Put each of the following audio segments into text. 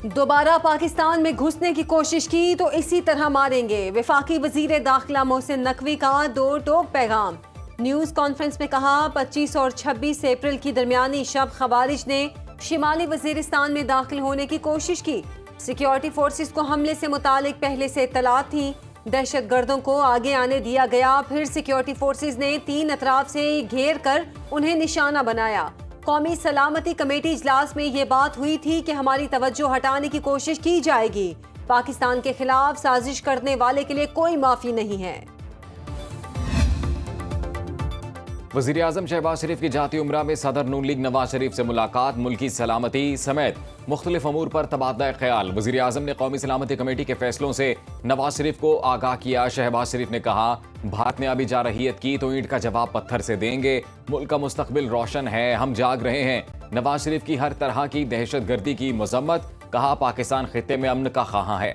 दोबारा पाकिस्तान में घुसने की कोशिश की तो इसी तरह मारेंगे। वफाकी वजीर दाखिला मोहसिन नकवी का दो टोक पैगाम। न्यूज कॉन्फ्रेंस में कहा 25 और 26 अप्रैल की दरमियानी शब खवारिज ने शिमाली वजीरिस्तान में दाखिल होने की कोशिश की। सिक्योरिटी फोर्सेस को हमले से मुतालिक पहले से इत्तलात थी। दहशत गर्दों को आगे आने दिया गया। फिर सिक्योरिटी फोर्सेस ने 3 अतराफ से घेर कर उन्हें निशाना बनाया। कौमी सलामती कमेटी इजलास में ये बात हुई थी कि हमारी तवज्जो हटाने की कोशिश की जाएगी। पाकिस्तान के खिलाफ साजिश करने वाले के लिए कोई माफी नहीं है। वज़ीर आज़म शहबाज शरीफ की जाती उम्रा में सदर नून लीग नवाज शरीफ से मुलाकात, मुल्की सलामती समेत मुख्तलिफ अमूर पर तबादला ख्याल। वज़ीर आज़म ने कौमी सलामती कमेटी के फैसलों से नवाज शरीफ को आगाह किया। शहबाज शरीफ ने कहा, भारत ने अभी जारहियत की तो ईंट का जवाब पत्थर से देंगे। मुल्क का मुस्तकबिल रोशन है, हम जाग रहे हैं। नवाज शरीफ की हर तरह की दहशत गर्दी की मजम्मत। कहा, पाकिस्तान खित्ते में अमन का ख्वाहां है।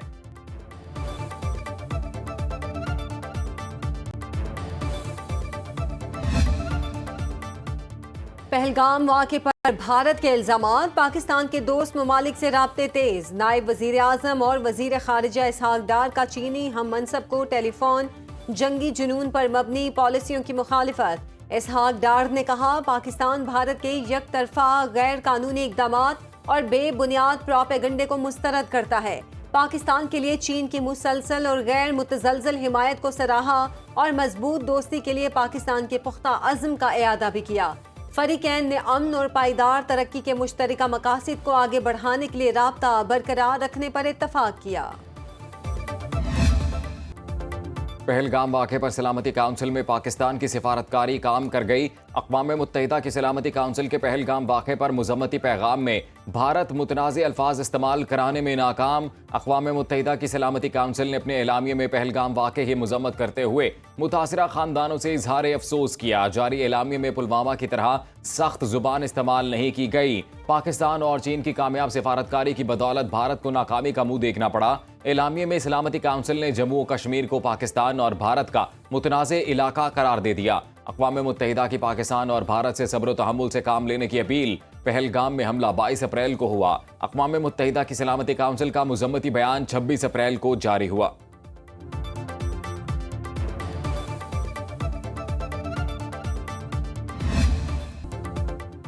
पहलगाम वाक़े पर भारत के इल्जामात। पाकिस्तान के दोस्त ममालिक से राब्ते तेज। नायब वज़ीर आज़म और वज़ीर ख़ारिजा इसहाक डार का चीनी हम मनसब को टेलीफोन। जंगी जुनून पर मबनी पॉलिसियों की मुखालिफत। इसहाक डार ने कहा, पाकिस्तान भारत के एक तरफा गैर कानूनी इक़दामात और बेबुनियाद प्रोपेगंडे को मुस्तरद करता है। पाकिस्तान के लिए चीन की मुसलसल और गैर मुतज़लज़ल हिमायत को सराहा और मजबूत दोस्ती के लिए पाकिस्तान के पुख्ता अज़्म का इयादा भी किया। फरीकैन ने अमन और पायदार तरक्की के मुश्तरका मकासद को आगे बढ़ाने के लिए राब्ता बरकरार रखने पर इत्तफाक किया। पहलगाम वाक़े पर सलामती काउंसिल में पाकिस्तान की सिफारतकारी काम कर गई। अक़वाम मुत्तहिदा की सलामती काउंसिल के पहलगाम वाक़े पर मुज़म्मती पैगाम में भारत मुतनाज़ अल्फाज इस्तेमाल कराने में नाकाम। अक़वाम मुत्तहिदा की सलामती काउंसिल ने अपने एलामिये में पहलगाम वाक़े की मज़म्मत करते हुए मुतासिरा ख़ानदानों से इजहार अफसोस किया। जारी एलामिये में पुलवामा की तरह सख्त ज़ुबान इस्तेमाल नहीं की गई। पाकिस्तान और चीन की कामयाब सिफारतकारी की बदौलत भारत को नाकामी का मुंह देखना पड़ा। एलामिये में सलामती काउंसिल ने जम्मू और कश्मीर को पाकिस्तान और भारत का मुतनाज़े इलाका करार दे दिया। अक़वाम मुत्तहिदा की पाकिस्तान और भारत से सब्र तहम्मुल से काम लेने की अपील। पहलगाम में हमला 22 अप्रैल को हुआ। अक़वाम मुत्तहिदा की सलामती काउंसिल का मुज़म्मती बयान 26 अप्रैल को जारी हुआ।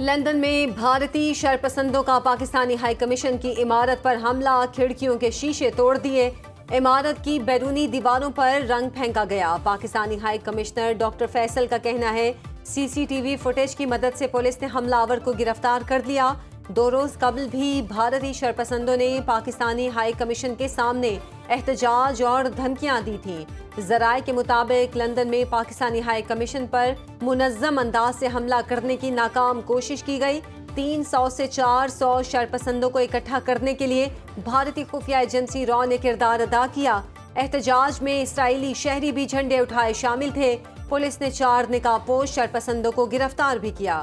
लंदन में भारतीय शरपसंदों का पाकिस्तानी हाई कमीशन की इमारत पर हमला। खिड़कियों के शीशे तोड़ दिए। इमारत की बैरूनी दीवारों पर रंग फेंका गया। Pakistani high commissioner doctor Faisal का कहना है, सीसीटीवी फुटेज की मदद से पुलिस ने हमलावर को गिरफ्तार कर लिया। 2 रोज कबल भी भारतीय शरपसंदों ने पाकिस्तानी हाई कमीशन के सामने एहतजाज और धमकियां दी थीं। ज़राए के मुताबिक लंदन में पाकिस्तानी हाई कमीशन पर मुनज़्ज़म अंदाज से हमला करने की नाकाम कोशिश की गई। 300 से 400 शरपसंदों को इकट्ठा करने के लिए भारतीय खुफिया एजेंसी रॉ ने किरदार अदा किया। एहतजाज में इसराइली शहरी भी झंडे उठाए शामिल थे। पुलिस ने 4 निकाबपोश शरपसंदों को गिरफ्तार भी किया।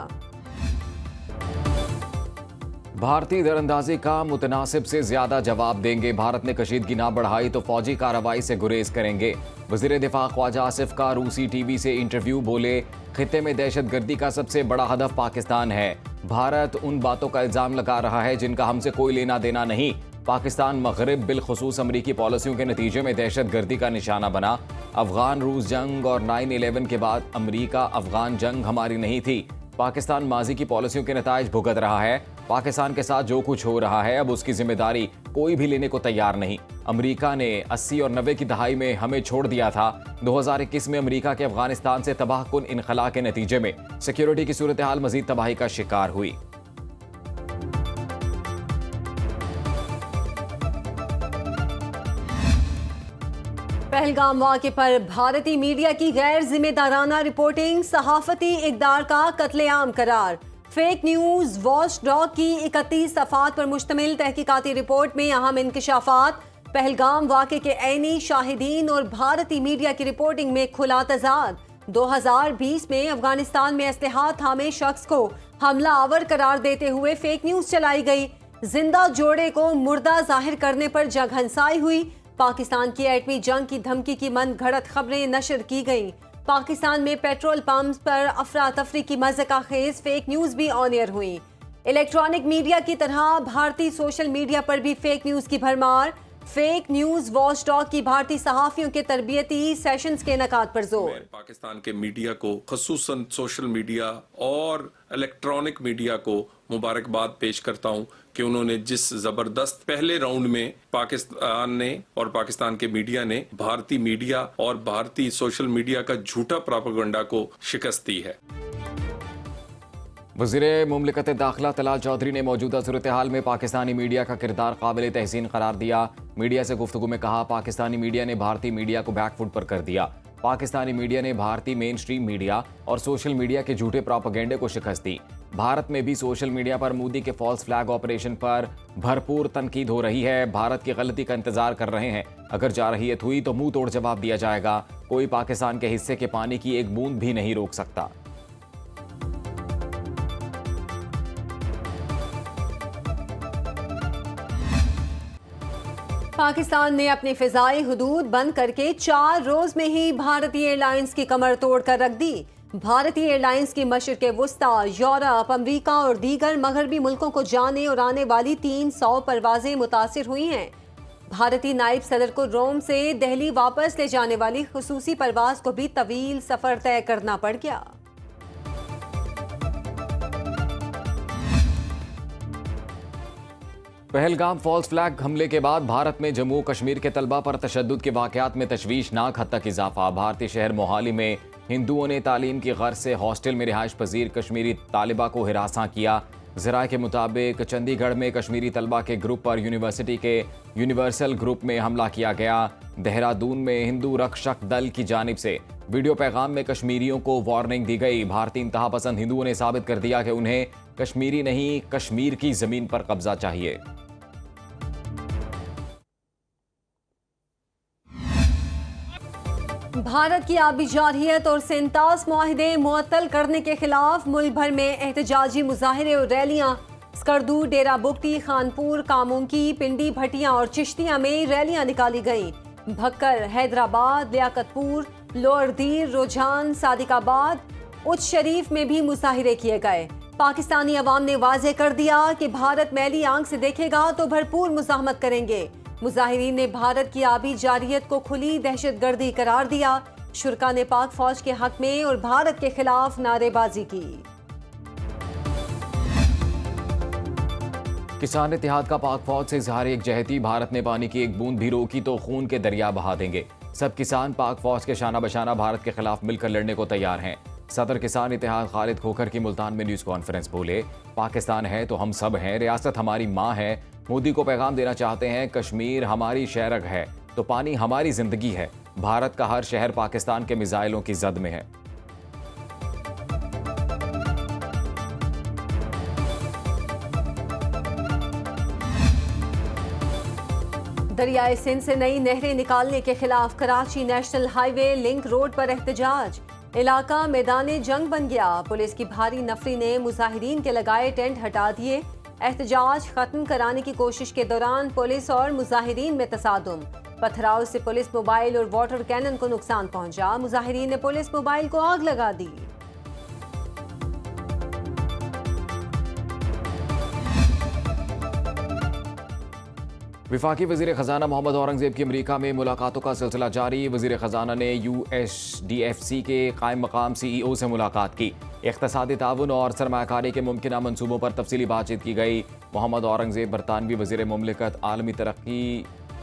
भारतीय दरअंदाजी का मुतनासिब से ज्यादा जवाब देंगे। भारत ने कशीदगी ना बढ़ाई तो फौजी कार्रवाई से गुरेज करेंगे। वज़ीर दिफा ख्वाजा आसिफ का रूसी टीवी से इंटरव्यू। बोले, खित्ते में दहशत गर्दी का सबसे बड़ा हदफ पाकिस्तान है। भारत उन बातों का इल्जाम लगा रहा है जिनका हमसे कोई लेना देना नहीं। पाकिस्तान मगरिब बिलखुसूस अमरीकी पॉलिसियों के नतीजे में दहशत गर्दी का निशाना बना। अफगान रूस जंग और 9/11 के बाद अमरीका अफगान जंग हमारी नहीं थी। पाकिस्तान माजी की पॉलिसियों के नताइज भुगत रहा है। पाकिस्तान के साथ जो कुछ हो रहा है अब उसकी जिम्मेदारी कोई भी लेने को तैयार नहीं। अमरीका ने 80 और 90 की दहाई में हमें छोड़ दिया था। 2021 में अमरीका के अफगानिस्तान से तबाहकुन इनखला के नतीजे में सिक्योरिटी की सूरत हाल मजीद तबाही का शिकार हुई। पहलगाम वाक़े पर भारतीय मीडिया की गैर जिम्मेदाराना रिपोर्टिंग। सहाफती इक़दार का कत्लेआम करार। फेक न्यूज़ वॉच डॉग की 31 सफ़ात पर मुश्तमिल तहकीकाती रिपोर्ट में अहम इंकशाफात। पहलगाम वाक़े के ऐनी शाहिदीन और भारतीय मीडिया की रिपोर्टिंग में खुला तज़ाद। 2020 में अफगानिस्तान में असलहा थामे शख्स को हमला आवर करार देते हुए फेक न्यूज़ चलाई गई। जिंदा जोड़े को मुर्दा जाहिर करने पर जगहंसाई हुई। पाकिस्तान की एटमी जंग की धमकी की मन घड़त खबरें नशर की गईं। पाकिस्तान में पेट्रोल पंप्स पर अफरा तफरी की मज़ाक़ खेज फेक न्यूज़ भी ऑन एयर हुई। इलेक्ट्रॉनिक मीडिया की तरह भारतीय सोशल मीडिया पर भी फेक न्यूज की भरमार। फेक न्यूज वॉचडॉग की भारतीय सहाफियों के तरबियती सेशंस के इनेकाद पर जोर। मैं पाकिस्तान के मीडिया को, खसूसन सोशल मीडिया और इलेक्ट्रॉनिक मीडिया को मुबारकबाद पेश करता हूं कि उन्होंने जिस जबरदस्त पहले राउंड में पाकिस्तान ने और पाकिस्तान के मीडिया ने भारतीय मीडिया और भारतीय सोशल मीडिया का झूठा प्रोपेगेंडा को शिकस्त दी है। वज़ीर मुमलिकत दाखिला तलाल चौधरी ने मौजूदा सूरत हाल में पाकिस्तानी मीडिया का किरदार काबिल तहसीन करार दिया। मीडिया से गुफ्तगू में कहा, पाकिस्तानी मीडिया ने भारतीय मीडिया को बैकफुट पर कर दिया। पाकिस्तानी मीडिया ने भारतीय मेन स्ट्रीम मीडिया और सोशल मीडिया के झूठे प्रोपेगेंडे को शिकस्त दी। भारत में भी सोशल मीडिया पर मोदी के फॉल्स फ्लैग ऑपरेशन पर भरपूर तनकीद हो रही है। भारत की गलती का इंतजार कर रहे हैं। अगर जारहियत हुई तो मुंह तोड़ जवाब दिया जाएगा। कोई पाकिस्तान के हिस्से के पानी की एक बूंद भी नहीं रोक सकता। पाकिस्तान ने अपनी फिजाई हुदूद बंद करके 4 रोज में ही भारतीय एयरलाइंस की कमर तोड़ कर रख दी। भारतीय एयरलाइंस की मशरिक वुस्ता, यूरोप, अमरीका और दीगर मगरबी मुल्कों को जाने और आने वाली 300 परवाजें मुतासिर हुई हैं। भारतीय नायब सदर को रोम से दिल्ली वापस ले जाने वाली खुसूसी परवाज को भी तवील सफर तय करना पड़ गया। पहलगाम फॉल्स फ्लैग हमले के बाद भारत में जम्मू कश्मीर के तलबा पर तशद्दुद के वाकयात में तशवीशनाक हद तक इजाफा। भारतीय शहर मोहाली में हिंदुओं ने तालीम की गर्ज से हॉस्टल में रिहाइश पजीर कश्मीरी तालिबा को हिरासा किया। ज़राए के मुताबिक चंडीगढ़ में कश्मीरी तलबा के ग्रुप पर यूनिवर्सिटी के यूनिवर्सल ग्रुप में हमला किया गया। देहरादून में हिंदू रक्षक दल की जानिब से वीडियो पैगाम में कश्मीरियों को वार्निंग दी गई। भारतीय इंतहा पसंद हिंदुओं ने साबित कर दिया कि उन्हें कश्मीरी नहीं, कश्मीर की जमीन पर कब्जा चाहिए। भारत की आबी जारहियत और सेंतास मुआहिदे मुअत्तल करने के खिलाफ मुल्क भर में एहतजाजी मुजाहिरे और रैलियां। स्कर्दू, डेरा बुगटी, खानपुर, कामुंकी, पिंडी, भटिया और चिश्तिया में रैलियां निकाली गईं। भक्कर, हैदराबाद, लियाकतपुर, लोअर दीर, रुझान, सादिकाबाद, उच्च शरीफ में भी मुजाहिरे किए गए। पाकिस्तानी अवाम ने वाजे कर दिया कि भारत मैली आंख से देखेगा तो भरपूर मुज़ाहमत करेंगे। मुजाहिरीन ने भारत की आबी जारहियत को खुली दहशतगर्दी करार दिया। शुरका ने पाक फौज के हक में और भारत के खिलाफ नारेबाजी की। किसान इत्तेहाद का पाक फौज से इजहार एकजहती। भारत ने पानी की एक बूंद भी रोकी तो खून के दरिया बहा देंगे। सब किसान पाक फौज के शाना बशाना भारत के खिलाफ मिलकर लड़ने को तैयार हैं। सदर किसान इत्तेहाद खालिद खोखर की मुल्तान में न्यूज कॉन्फ्रेंस बोले, पाकिस्तान है तो हम सब हैं, रियासत हमारी माँ है। मोदी को पैगाम देना चाहते हैं, कश्मीर हमारी शहरग है तो पानी हमारी जिंदगी है। भारत का हर शहर पाकिस्तान के मिसाइलों की जद में है। दरियाए सिंध से नई नहरें निकालने के खिलाफ Karachi national highway link road पर एहतजाज। इलाका मैदान जंग बन गया। पुलिस की भारी नफरी ने मुजाहिरीन के लगाए टेंट हटा दिए। एहतजाज खत्म कराने की कोशिश के दौरान पुलिस और मुजाहिरीन में तसादुम। पथराव से पुलिस मोबाइल और वाटर कैनन को नुकसान पहुंचा। मुजाहिरीन ने पुलिस मोबाइल को आग लगा दी। वफाकी वज़ीर ख़जाना मोहम्मद औरंगज़ेब की अमरीका में मुलाकातों का सिलसिला जारी। वज़ीर ख़जाना ने USDFC के कायम मकाम CEO से मुलाकात की। इक़्तिसादी ताउन और सरमायाकारी के मुमकिना मनसूबों पर तफसीली बातचीत की गई। मोहम्मद औरंगज़ेब बरतानवी वज़ीर मुमलिकत आलमी तरक्की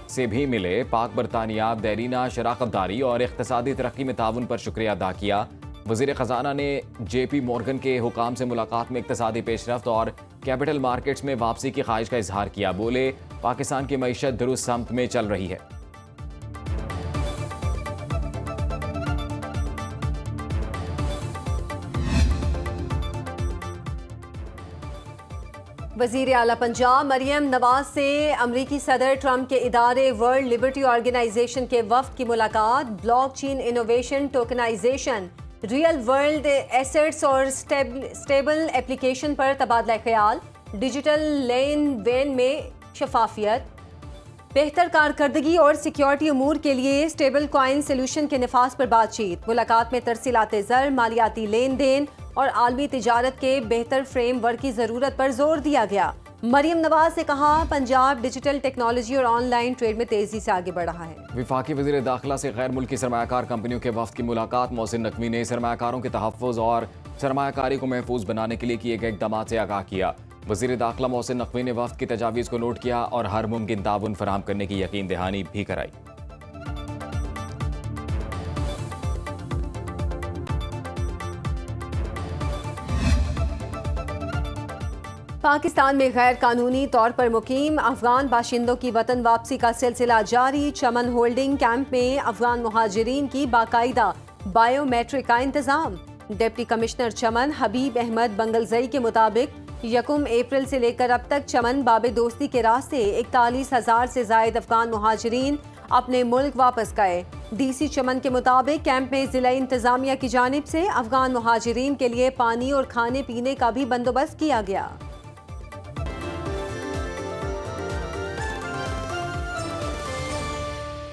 से भी मिले। पाक बरतानिया देरीना शराकतदारी और इक़्तिसादी तरक्की में ताउन पर शुक्रिया अदा किया। वज़ीर ख़जाना ने JP मॉर्गन के हुकाम से मुलाकात में इक़्तिसादी पेशरफ्त और कैपिटल मार्केट्स में वापसी की ख्वाहिश का इजहार किया। बोले, पाकिस्तान की मईशत दुरुस्त समत में चल रही है। वज़ीर आला पंजाब मरियम नवाज से अमरीकी सदर ट्रंप के इदारे वर्ल्ड लिबर्टी ऑर्गेनाइजेशन के वफ्द की मुलाकात। Blockchain innovation, tokenization, real world assets और स्टेबल एप्लीकेशन पर तबादला ख्याल। डिजिटल लेन देन में शफाफियत, बेहतर कारकर्दगी और सिक्योरिटी अमूर के लिए स्टेबल कॉइन सोल्यूशन के नफाज पर बातचीत। मुलाकात में तरसीलात ज़र, मालियाती लेन देन और आलमी तिजारत के बेहतर फ्रेमवर्क की जरूरत पर जोर दिया गया। मरियम नवाज ने कहा, पंजाब डिजिटल टेक्नोलॉजी और ऑनलाइन ट्रेड में तेजी से आगे बढ़ रहा है। विफाकी वज़ीर दाखिला से गैर मुल्की सरमायाकार कंपनियों के वफ्द की मुलाकात। मोहसिन नकवी ने सरमायाकारों के तहफ़्फ़ुज़ और सरमायाकारी को महफूज बनाने के लिए किए गए इक़दाम से आगाह किया। वज़ीर दाखिला मोहसिन नकवी ने वफ्द की तजावीज़ को नोट किया और हर मुमकिन ताउन फराहम करने की यकीन दहानी भी कराई। पाकिस्तान में गैर कानूनी तौर पर मुकीम अफगान बाशिंदों की वतन वापसी का सिलसिला जारी। चमन होल्डिंग कैंप में अफगान मुहाजिरीन की बाकायदा बायोमेट्रिक का इंतजाम। डिप्टी कमिश्नर चमन हबीब अहमद बंगलजई के मुताबिक 1 अप्रैल से लेकर अब तक चमन बाबे दोस्ती के रास्ते 41,000 से जायद अफगान मुहाजिरीन अपने मुल्क वापस गए। DC चमन के मुताबिक कैंप में जिला इंतजामिया की जानिब से अफगान मुहाजिरीन के लिए पानी और खाने पीने का भी बंदोबस्त किया गया।